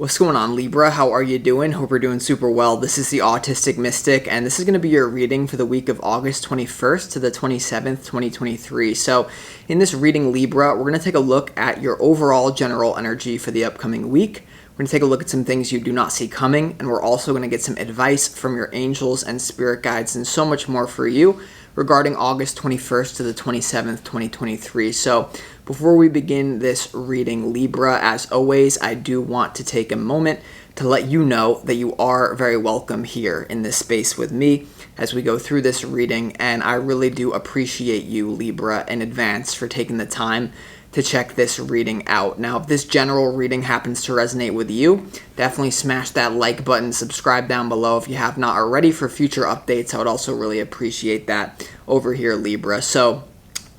What's going on, Libra? How are you doing? Hope you're doing super well. This is the Autistic Mystic, and this is going to be your reading for the week of August 21st to the 27th, 2023. So, in this reading, Libra, we're going to take a look at your overall general energy for the upcoming week. We're going to take a look at some things you do not see coming, and we're also going to get some advice from your angels and spirit guides and so much more for you regarding August 21st to the 27th, 2023. So, before we begin this reading, Libra, as always, I do want to take a moment to let you know that you are very welcome here in this space with me as we go through this reading, and I really do appreciate you, Libra, in advance for taking the time to check this reading out. Now, if this general reading happens to resonate with you, definitely smash that like button, subscribe down below if you have not already for future updates. I would also really appreciate that over here, Libra. So,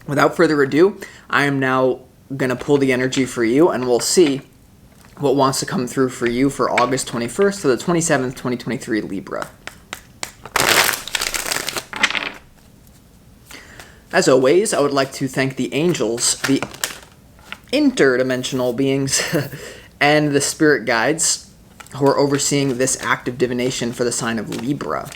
without further ado, I am now going to pull the energy for you, and we'll see what wants to come through for you for August 21st to the 27th, 2023, Libra. As always, I would like to thank the angels, the interdimensional beings, and the spirit guides who are overseeing this act of divination for the sign of Libra.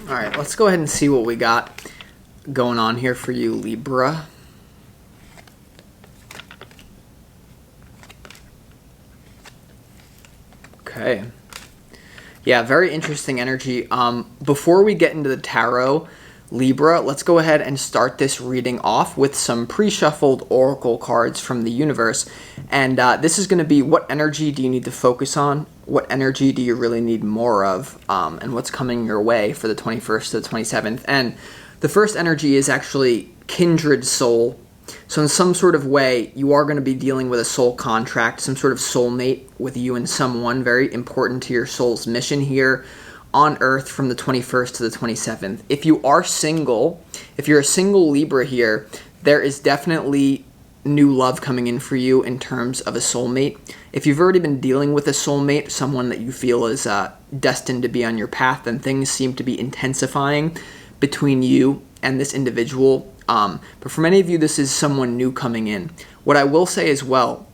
Alright, let's go ahead and see what we got going on here for you, Libra. Okay. Yeah, very interesting energy. Before we get into the tarot, Libra, let's go ahead and start this reading off with some pre-shuffled oracle cards from the universe. And this is going to be, what energy do you need to focus on? What energy do you really need more of? And what's coming your way for the 21st to the 27th? And the first energy is actually kindred soul. So in some sort of way, you are going to be dealing with a soul contract, some sort of soulmate with you and someone very important to your soul's mission here on Earth from the 21st to the 27th. If you are single, if you're a single Libra here, there is definitely new love coming in for you in terms of a soulmate. If you've already been dealing with a soulmate, someone that you feel is destined to be on your path, then things seem to be intensifying between you and this individual. But for many of you, this is someone new coming in. What I will say as well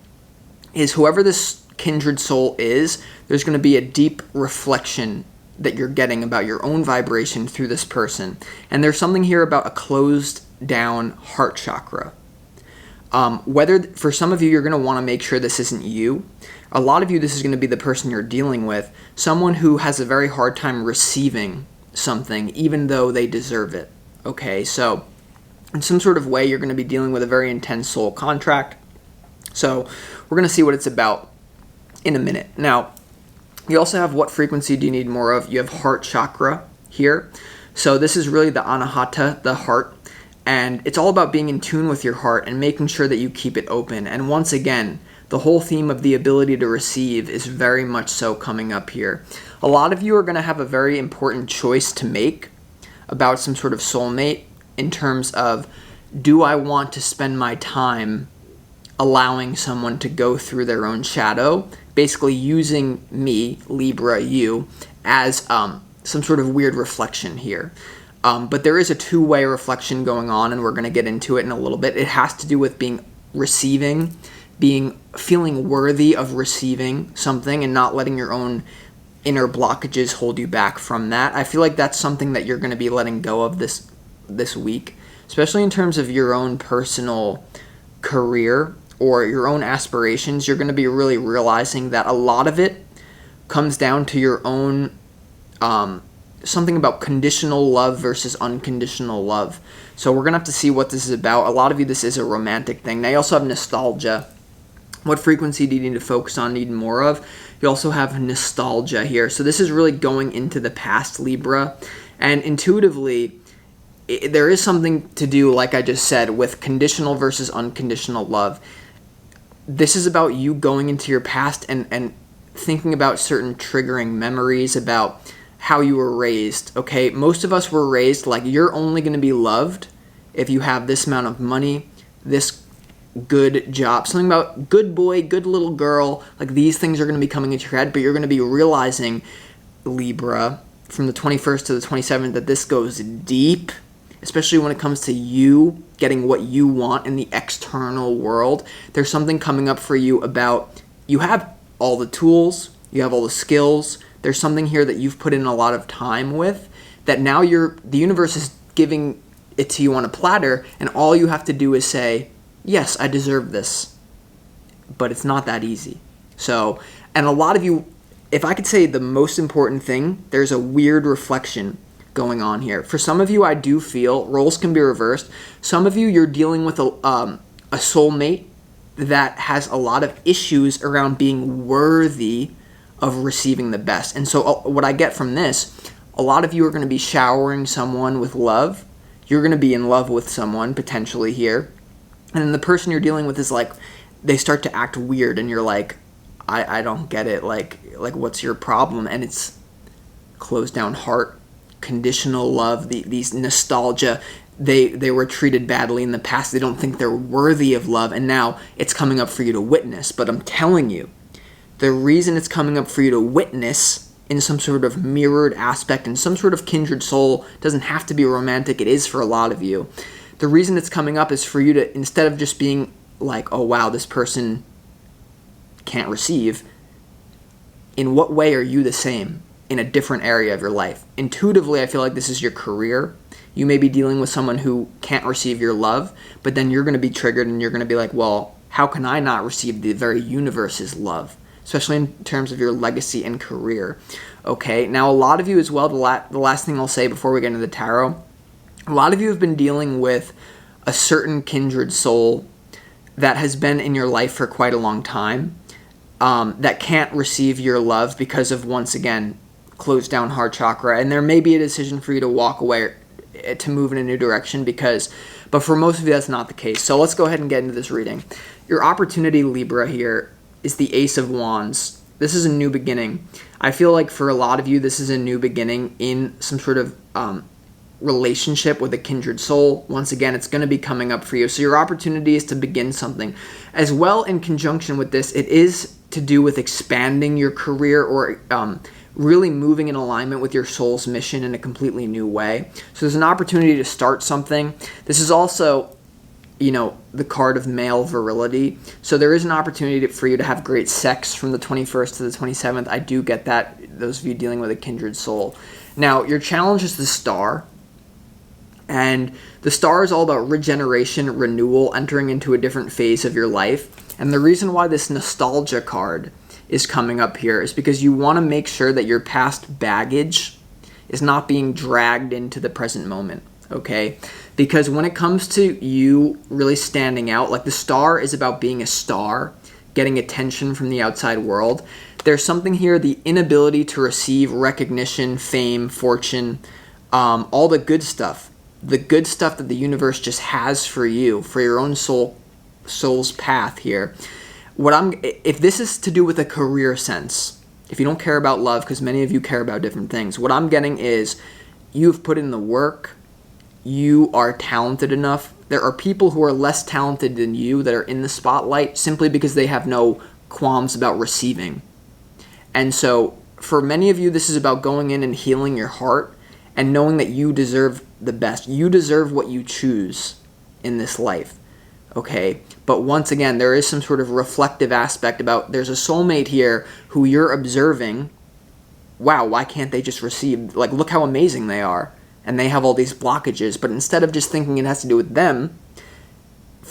is whoever this kindred soul is, there's going to be a deep reflection that you're getting about your own vibration through this person. And there's something here about a closed down heart chakra. Whether for some of you, you're going to want to make sure this isn't you. A lot of you, this is going to be the person you're dealing with. Someone who has a very hard time receiving something, even though they deserve it. Okay, so in some sort of way, you're going to be dealing with a very intense soul contract. So we're going to see what it's about in a minute. Now, you also have what frequency do you need more of? You have heart chakra here. So this is really the anahata, the heart. And it's all about being in tune with your heart and making sure that you keep it open. And once again, the whole theme of the ability to receive is very much so coming up here. A lot of you are going to have a very important choice to make about some sort of soulmate in terms of, do I want to spend my time allowing someone to go through their own shadow, basically using me, Libra, you, as some sort of weird reflection here. But there is a two-way reflection going on, and we're going to get into it in a little bit. It has to do with feeling worthy of receiving something and not letting your own inner blockages hold you back from that. I feel like that's something that you're going to be letting go of this week, especially in terms of your own personal career or your own aspirations. You're going to be really realizing that a lot of it comes down to your own something about conditional love versus unconditional love. So we're going to have to see what this is about. A lot of you, this is a romantic thing. Now, you also have nostalgia What frequency do you need to focus on, need more of? You also have nostalgia here. So this is really going into the past, Libra. And intuitively, there is something to do, like I just said, with conditional versus unconditional love. This is about you going into your past and thinking about certain triggering memories about how you were raised, okay? Most of us were raised like you're only going to be loved if you have this amount of money, this good job, something about good boy, good little girl. Like these things are going to be coming into your head, but you're going to be realizing, Libra, from the 21st to the 27th, that this goes deep, especially when it comes to you getting what you want in the external world. There's something coming up for you about you have all the tools, you have all the skills. There's something here that you've put in a lot of time with that now the universe is giving it to you on a platter, and all you have to do is say, yes, I deserve this. But it's not that easy. So, and a lot of you, if I could say the most important thing, there's a weird reflection going on here. For some of you, I do feel, roles can be reversed. Some of you, you're dealing with a soulmate that has a lot of issues around being worthy of receiving the best. And so what I get from this, a lot of you are going to be showering someone with love. You're going to be in love with someone potentially here. And then the person you're dealing with is like, they start to act weird and you're like, I don't get it. Like what's your problem? And it's closed down heart, conditional love, these nostalgia. They were treated badly in the past. They don't think they're worthy of love. And now it's coming up for you to witness. But I'm telling you, the reason it's coming up for you to witness in some sort of mirrored aspect, in some sort of kindred soul, doesn't have to be romantic. It is for a lot of you. The reason it's coming up is for you to, instead of just being like, oh wow, this person can't receive, in what way are you the same in a different area of your life? Intuitively, I feel like this is your career. You may be dealing with someone who can't receive your love, but then you're going to be triggered and you're going to be like, well, how can I not receive the very universe's love? Especially in terms of your legacy and career. Okay, now a lot of you as well, the last thing I'll say before we get into the tarot, a lot of you have been dealing with a certain kindred soul that has been in your life for quite a long time, that can't receive your love because of, once again, closed down heart chakra. And there may be a decision for you to walk away, to move in a new direction, but for most of you, that's not the case. So let's go ahead and get into this reading. Your opportunity, Libra, here is the Ace of Wands. This is a new beginning. I feel like for a lot of you, this is a new beginning in some sort of relationship with a kindred soul. Once again, it's going to be coming up for you. So your opportunity is to begin something. As well, in conjunction with this, it is to do with expanding your career or really moving in alignment with your soul's mission in a completely new way. So there's an opportunity to start something. This is also, the card of male virility. So there is an opportunity for you to have great sex from the 21st to the 27th. I do get that, those of you dealing with a kindred soul. Now, your challenge is the Star. And the Star is all about regeneration, renewal, entering into a different phase of your life. And the reason why this nostalgia card is coming up here is because you want to make sure that your past baggage is not being dragged into the present moment, okay? Because when it comes to you really standing out, like the Star is about being a star, getting attention from the outside world. There's something here, the inability to receive recognition, fame, fortune, all the good stuff. The good stuff that the universe just has for you, for your own soul's path here. If this is to do with a career sense, if you don't care about love, because many of you care about different things, what I'm getting is you've put in the work, you are talented enough. There are people who are less talented than you that are in the spotlight simply because they have no qualms about receiving. And so for many of you, this is about going in and healing your heart and knowing that you deserve the best. You deserve what you choose in this life, okay? But once again, there is some sort of reflective aspect about there's a soulmate here who you're observing. Wow, why can't they just receive? Like, look how amazing they are. And they have all these blockages. But instead of just thinking it has to do with them,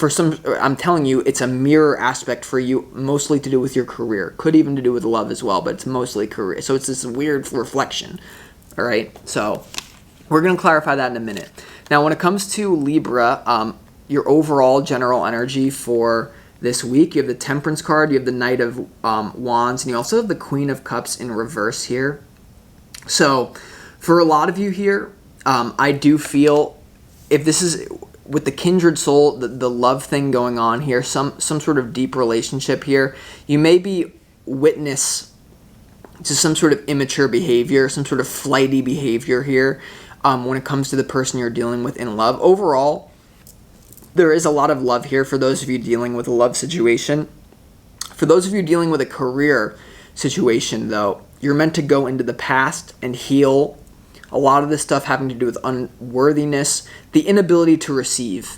I'm telling you, it's a mirror aspect for you, mostly to do with your career. Could even to do with love as well, but it's mostly career. So it's this weird reflection, all right? So we're going to clarify that in a minute. Now, when it comes to Libra, your overall general energy for this week. You have the Temperance card, you have the Knight of Wands, and you also have the Queen of Cups in reverse here. So for a lot of you here, I do feel, if this is with the kindred soul, the love thing going on here, some sort of deep relationship here, you may be witness to some sort of immature behavior, some sort of flighty behavior here when it comes to the person you're dealing with in love. Overall, there is a lot of love here for those of you dealing with a love situation. For those of you dealing with a career situation, though, you're meant to go into the past and heal a lot of this stuff having to do with unworthiness, the inability to receive.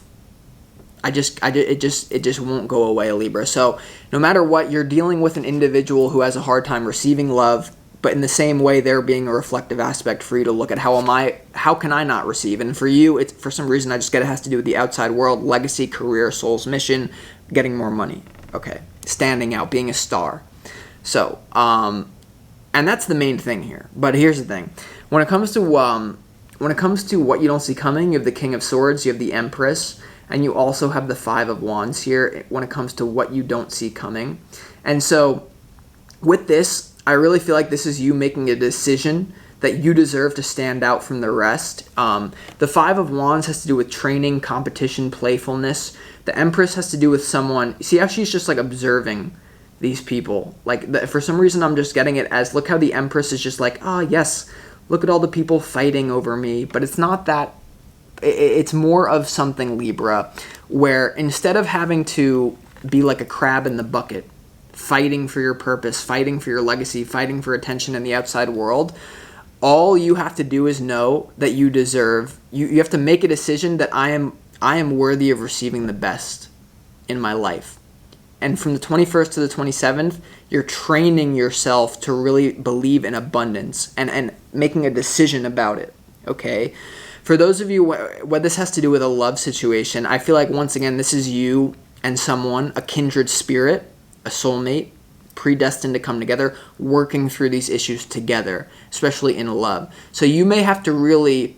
It just won't go away, Libra. So no matter what, you're dealing with an individual who has a hard time receiving love, but in the same way, there being a reflective aspect for you to look at how can I not receive? And for you, it's for some reason I just get it has to do with the outside world, legacy, career, soul's mission, getting more money. Okay, standing out, being a star. So, and that's the main thing here. But here's the thing: when it comes to what you don't see coming, you have the King of Swords, you have the Empress, and you also have the Five of Wands here. When it comes to what you don't see coming, and so with this, I really feel like this is you making a decision that you deserve to stand out from the rest. The Five of Wands has to do with training, competition, playfulness. The Empress has to do with someone. See how she's just like observing these people. Like for some reason, I'm just getting it as, look how the Empress is just like, yes, look at all the people fighting over me. But it's not that. It's more of something, Libra, where instead of having to be like a crab in the bucket, fighting for your purpose, fighting for your legacy, fighting for attention in the outside world, all you have to do is know that you deserve, you have to make a decision that I am worthy of receiving the best in my life. And from the 21st to the 27th, you're training yourself to really believe in abundance and making a decision about it, okay? For those of you where this has to do with a love situation, I feel like, once again, this is you and someone, a kindred spirit, a soulmate, predestined to come together, working through these issues together, especially in love. So you may have to really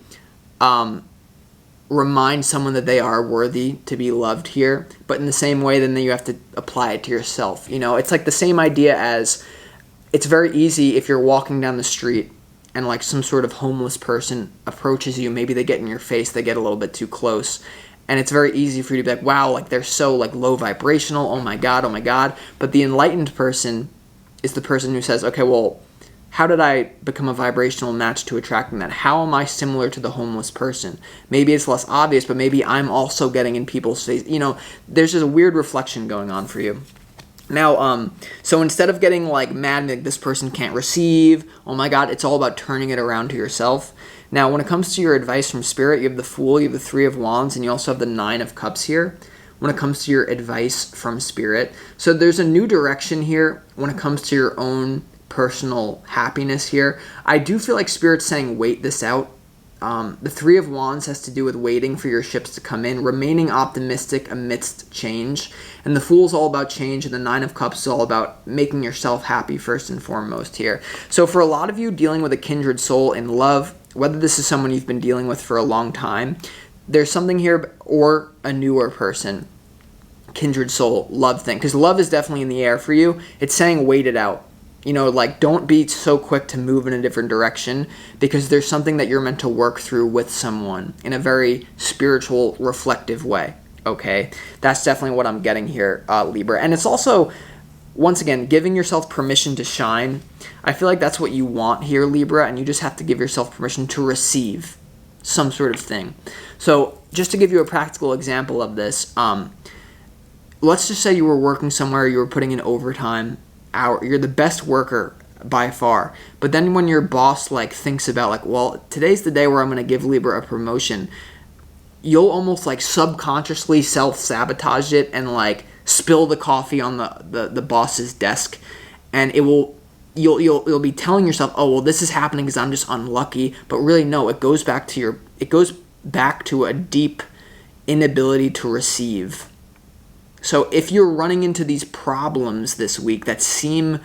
remind someone that they are worthy to be loved here, but in the same way, then you have to apply it to yourself. You know, it's like the same idea as, it's very easy if you're walking down the street and like some sort of homeless person approaches you, maybe they get in your face, they get a little bit too close, and it's very easy for you to be like, wow, like they're so like low vibrational, oh my God. But the enlightened person is the person who says, okay, well, how did I become a vibrational match to attracting that? How am I similar to the homeless person? Maybe it's less obvious, but maybe I'm also getting in people's face. You know, there's just a weird reflection going on for you. Now, so instead of getting like mad, like this person can't receive, oh my God, it's all about turning it around to yourself. Now, when it comes to your advice from Spirit, you have the Fool, you have the Three of Wands, and you also have the Nine of Cups here when it comes to your advice from Spirit. So there's a new direction here when it comes to your own personal happiness here. I do feel like Spirit's saying, wait this out. The Three of Wands has to do with waiting for your ships to come in, remaining optimistic amidst change. And the Fool's all about change, and the Nine of Cups is all about making yourself happy first and foremost here. So for a lot of you dealing with a kindred soul in love, whether this is someone you've been dealing with for a long time, there's something here, or a newer person, kindred soul, love thing. Because love is definitely in the air for you. It's saying wait it out. You know, like, don't be so quick to move in a different direction, because there's something that you're meant to work through with someone in a very spiritual, reflective way, okay? That's definitely what I'm getting here, Libra. And it's also, once again, giving yourself permission to shine. I feel like that's what you want here, Libra, and you just have to give yourself permission to receive some sort of thing. So, just to give you a practical example of this, let's just say you were working somewhere, you were putting in overtime, you're the best worker by far, but then when your boss like thinks about like, well, today's the day where I'm going to give Libra a promotion, you'll almost like subconsciously self-sabotage it and like spill the coffee on the boss's desk, and you'll be telling yourself, oh well, this is happening because I'm just unlucky, but really no, it goes back to a deep inability to receive. So if you're running into these problems this week that seem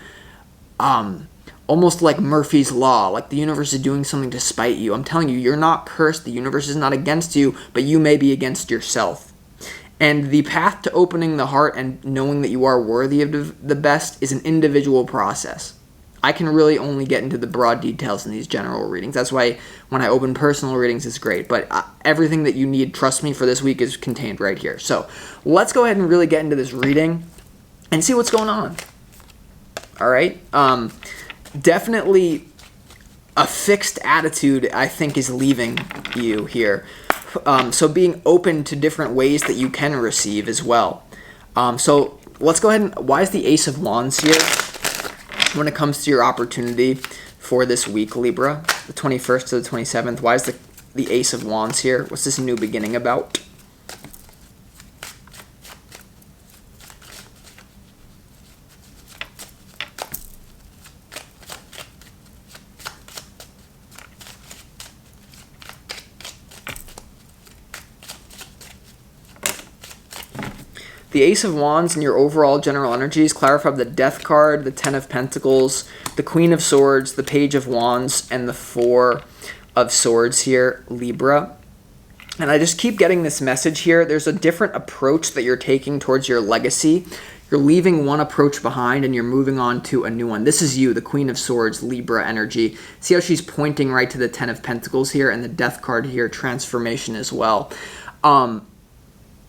almost like Murphy's Law, like the universe is doing something to spite you, I'm telling you, you're not cursed. The universe is not against you, but you may be against yourself. And the path to opening the heart and knowing that you are worthy of the best is an individual process. I can really only get into the broad details in these general readings. That's why when I open personal readings, it's great. But everything that you need, trust me, for this week is contained right here. So let's go ahead and really get into this reading and see what's going on. All right? Definitely a fixed attitude, I think, is leaving you here. So being open to different ways that you can receive as well. So let's go ahead and... Why is the Ace of Wands here when it comes to your opportunity for this week, Libra? The 21st to the 27th. Why is the Ace of Wands here? What's this new beginning about? The Ace of Wands and your overall general energies clarify the Death card, the Ten of Pentacles, the Queen of Swords, the Page of Wands, and the Four of Swords here, Libra. And I just keep getting this message here. There's a different approach that you're taking towards your legacy. You're leaving one approach behind and you're moving on to a new one. This is you, the Queen of Swords, Libra energy. See how she's pointing right to the Ten of Pentacles here, and the Death card here, transformation as well.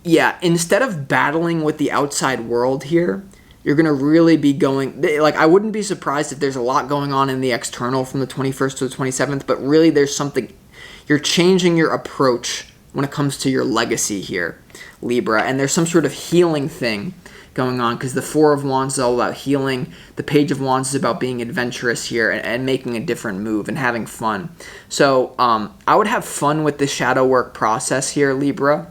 Yeah, instead of battling with the outside world here, you're going to really be going... Like, I wouldn't be surprised if there's a lot going on in the external from the 21st to the 27th, but really there's something... You're changing your approach when it comes to your legacy here, Libra, and there's some sort of healing thing going on, because the Four of Wands is all about healing. The Page of Wands is about being adventurous here and making a different move and having fun. So I would have fun with the shadow work process here, Libra.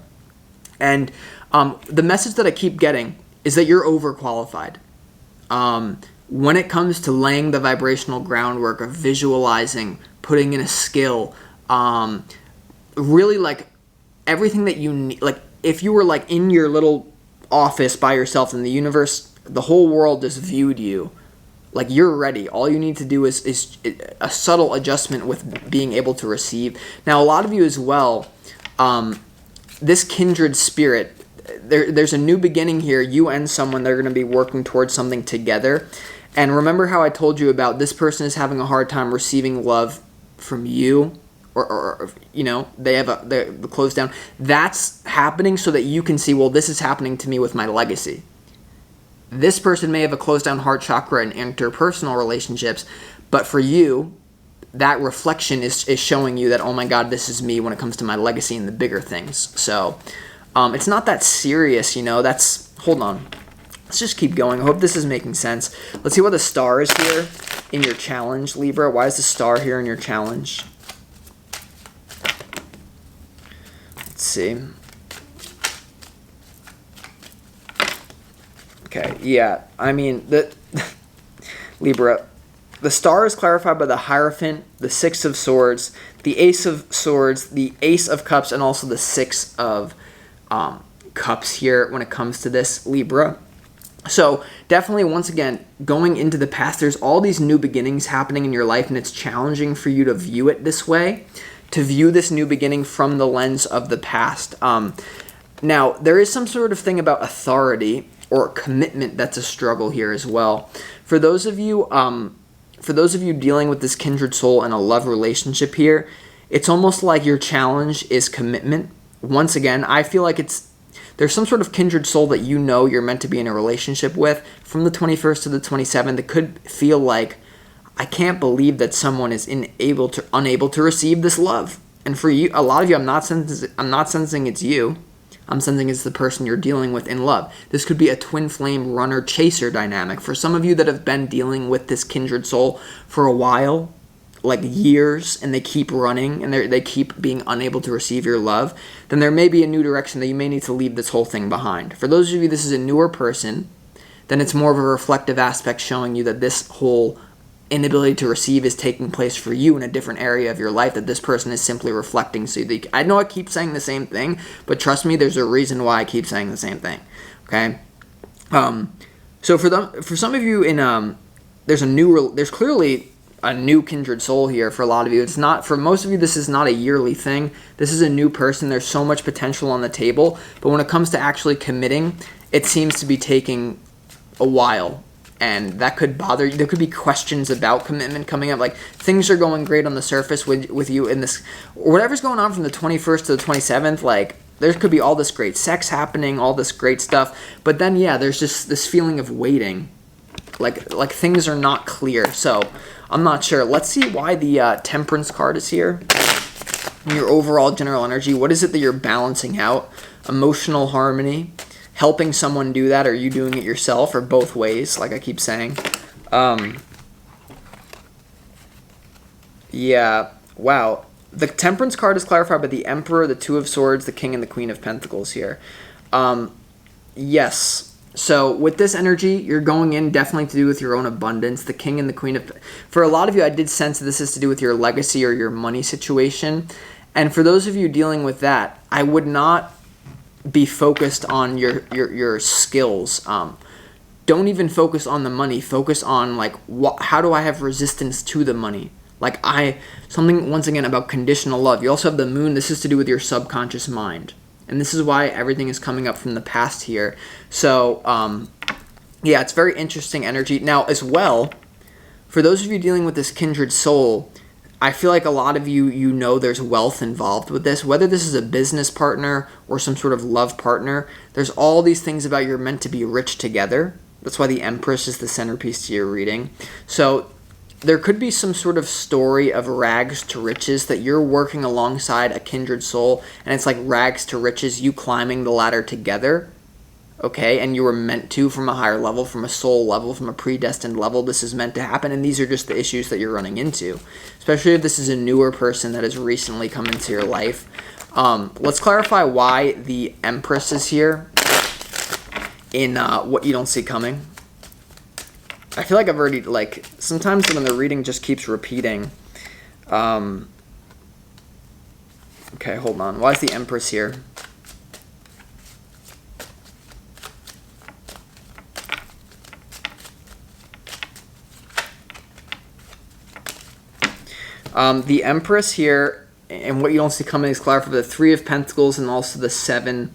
And the message that I keep getting is that you're overqualified. When it comes to laying the vibrational groundwork of visualizing, putting in a skill, really like everything that you need. Like if you were like in your little office by yourself in the universe, the whole world just viewed you. Like you're ready. All you need to do is a subtle adjustment with being able to receive. Now, a lot of you as well, this kindred spirit, there's a new beginning here. You and someone, they're going to be working towards something together. And remember how I told you about this person is having a hard time receiving love from you, or you know, they're closed down. That's happening so that you can see, well, this is happening to me with my legacy. This person may have a closed down heart chakra in interpersonal relationships, but for you, that reflection is showing you that, oh my God, this is me when it comes to my legacy and the bigger things. So it's not that serious, you know. Hold on. Let's just keep going. I hope this is making sense. Let's see what the star is here in your challenge, Libra. Why is the star here in your challenge? Let's see. Okay, yeah. I mean, Libra, the star is clarified by the Hierophant, the Six of Swords, the Ace of Swords, the Ace of Cups, and also the Six of Cups here when it comes to this, Libra. So definitely, once again, going into the past, there's all these new beginnings happening in your life, and it's challenging for you to view it this way, to view this new beginning from the lens of the past. Now, there is some sort of thing about authority or commitment that's a struggle here as well. For those of you dealing with this kindred soul and a love relationship here, it's almost like your challenge is commitment. Once again, I feel like there's some sort of kindred soul that you know you're meant to be in a relationship with. From the 21st to the 27th, it could feel like, I can't believe that someone is unable to receive this love. And for you, a lot of you, I'm not sensing it's you. I'm sensing it's the person you're dealing with in love. This could be a twin flame runner-chaser dynamic. For some of you that have been dealing with this kindred soul for a while, like years, and they keep running, and they keep being unable to receive your love, then there may be a new direction that you may need to leave this whole thing behind. For those of you this is a newer person, then it's more of a reflective aspect showing you that this whole inability to receive is taking place for you in a different area of your life, that this person is simply reflecting. So I know I keep saying the same thing, but trust me, there's a reason why I keep saying the same thing. Okay? So for some of you there's clearly a new kindred soul here for a lot of you. It's not, for most of you, this is not a yearly thing. This is a new person. There's so much potential on the table. But when it comes to actually committing, it seems to be taking a while. And that could bother you. There could be questions about commitment coming up. Like, things are going great on the surface with you in this, whatever's going on from the 21st to the 27th, like, there could be all this great sex happening, all this great stuff. But then, yeah, there's just this feeling of waiting. Like things are not clear. So, I'm not sure. Let's see why the Temperance card is here. Your overall general energy. What is it that you're balancing out? Emotional harmony. Helping someone do that, or you doing it yourself, or both ways, like I keep saying. Yeah, wow. The Temperance card is clarified by the Emperor, the Two of Swords, the King, and the Queen of Pentacles here. Yes. So with this energy, you're going in definitely to do with your own abundance. The King and the Queen of... For a lot of you, I did sense that this is to do with your legacy or your money situation. And for those of you dealing with that, I would not be focused on your skills. Don't even focus on the money. Focus on, like, how do I have resistance to the money? Like, something, once again, about conditional love. You also have the Moon. This is to do with your subconscious mind. And this is why everything is coming up from the past here. So, yeah, it's very interesting energy. Now, as well, for those of you dealing with this kindred soul, I feel like a lot of you know there's wealth involved with this. Whether this is a business partner or some sort of love partner, there's all these things about you're meant to be rich together. That's why the Empress is the centerpiece to your reading. So there could be some sort of story of rags to riches, that you're working alongside a kindred soul, and it's like rags to riches, you climbing the ladder together, okay? And you were meant to, from a higher level, from a soul level, from a predestined level. This is meant to happen, and these are just the issues that you're running into, especially if this is a newer person that has recently come into your life. Let's clarify why the Empress is here in what you don't see coming. I feel like I've already, like, sometimes when the reading just keeps repeating. Okay, hold on. Why is the Empress here? The Empress here, and what you don't see coming, is clarified for the Three of Pentacles and also the Seven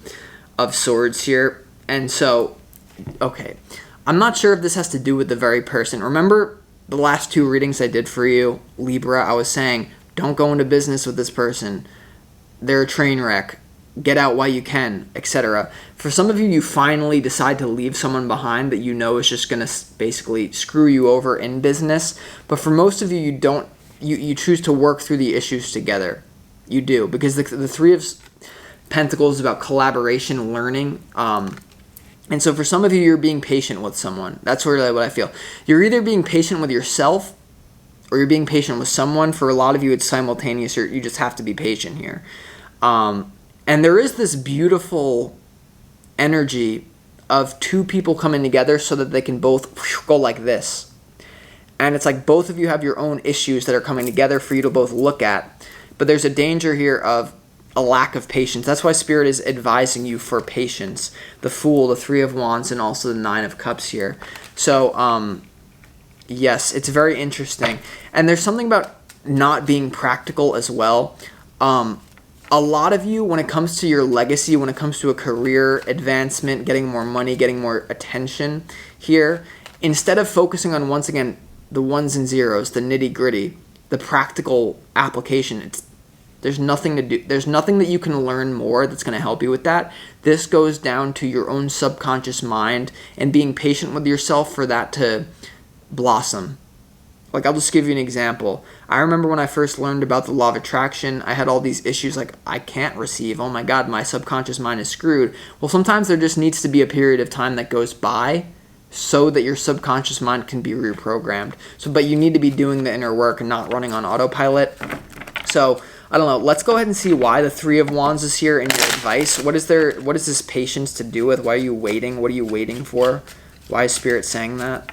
of Swords here. And so, okay, I'm not sure if this has to do with the very person. Remember the last two readings I did for you, Libra? I was saying, don't go into business with this person. They're a train wreck. Get out while you can, etc. For some of you, you finally decide to leave someone behind that you know is just going to basically screw you over in business. But for most of you, you don't. You choose to work through the issues together. You do, because the Three of Pentacles is about collaboration, learning. And so for some of you, you're being patient with someone. That's really what I feel. You're either being patient with yourself or you're being patient with someone. For a lot of you, it's simultaneous. You just have to be patient here. And there is this beautiful energy of two people coming together so that they can both go like this. And it's like both of you have your own issues that are coming together for you to both look at. But there's a danger here of a lack of patience. That's why Spirit is advising you for patience. The Fool, the Three of Wands, and also the Nine of Cups here. So, yes, it's very interesting. And there's something about not being practical as well. A lot of you, when it comes to your legacy, when it comes to a career advancement, getting more money, getting more attention here, instead of focusing on, once again, the ones and zeros, the nitty-gritty, the practical application, there's nothing to do. There's nothing that you can learn more that's going to help you with that. This goes down to your own subconscious mind and being patient with yourself for that to blossom. Like, I'll just give you an example. I remember when I first learned about the law of attraction, I had all these issues like, I can't receive. Oh my God, my subconscious mind is screwed. Well, sometimes there just needs to be a period of time that goes by so that your subconscious mind can be reprogrammed. But you need to be doing the inner work and not running on autopilot. So, I don't know. Let's go ahead and see why the Three of Wands is here in your advice. What is this patience to do with? Why are you waiting? What are you waiting for? Why is Spirit saying that?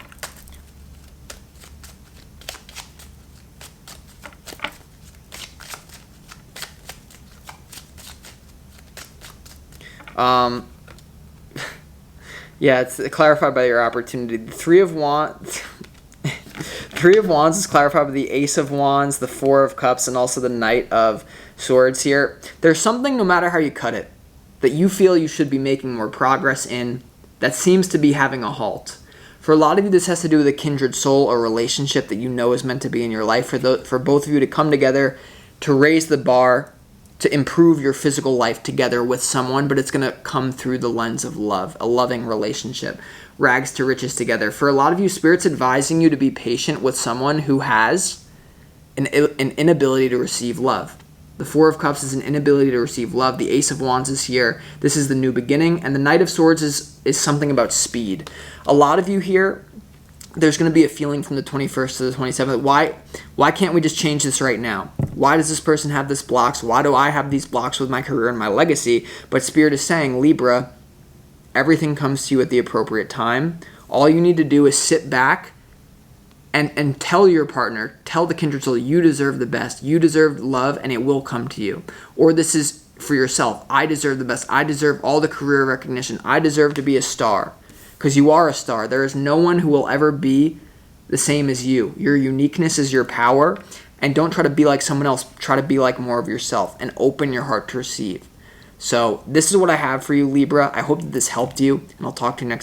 Yeah, it's clarified by your opportunity. The Three of Wands, Three of Wands is clarified with the Ace of Wands, the Four of Cups, and also the Knight of Swords here. There's something, no matter how you cut it, that you feel you should be making more progress in that seems to be having a halt. For a lot of you, this has to do with a kindred soul or relationship that you know is meant to be in your life. For both of you to come together, to raise the bar, to improve your physical life together with someone, but it's going to come through the lens of love, a loving relationship. Rags to riches together. For a lot of you, Spirit's advising you to be patient with someone who has an inability to receive love. The Four of Cups is an inability to receive love. The Ace of Wands is here. This is the new beginning. And the Knight of Swords is something about speed. A lot of you here, there's going to be a feeling from the 21st to the 27th. Why can't we just change this right now? Why does this person have this blocks? Why do I have these blocks with my career and my legacy? But Spirit is saying, Libra, everything comes to you at the appropriate time. All you need to do is sit back and tell your partner, tell the kindred soul, you deserve the best. You deserve love, and it will come to you. Or this is for yourself. I deserve the best. I deserve all the career recognition. I deserve to be a star. Because you are a star. There is no one who will ever be the same as you. Your uniqueness is your power. And don't try to be like someone else. Try to be like more of yourself and open your heart to receive. So this is what I have for you, Libra. I hope that this helped you, and I'll talk to you next time.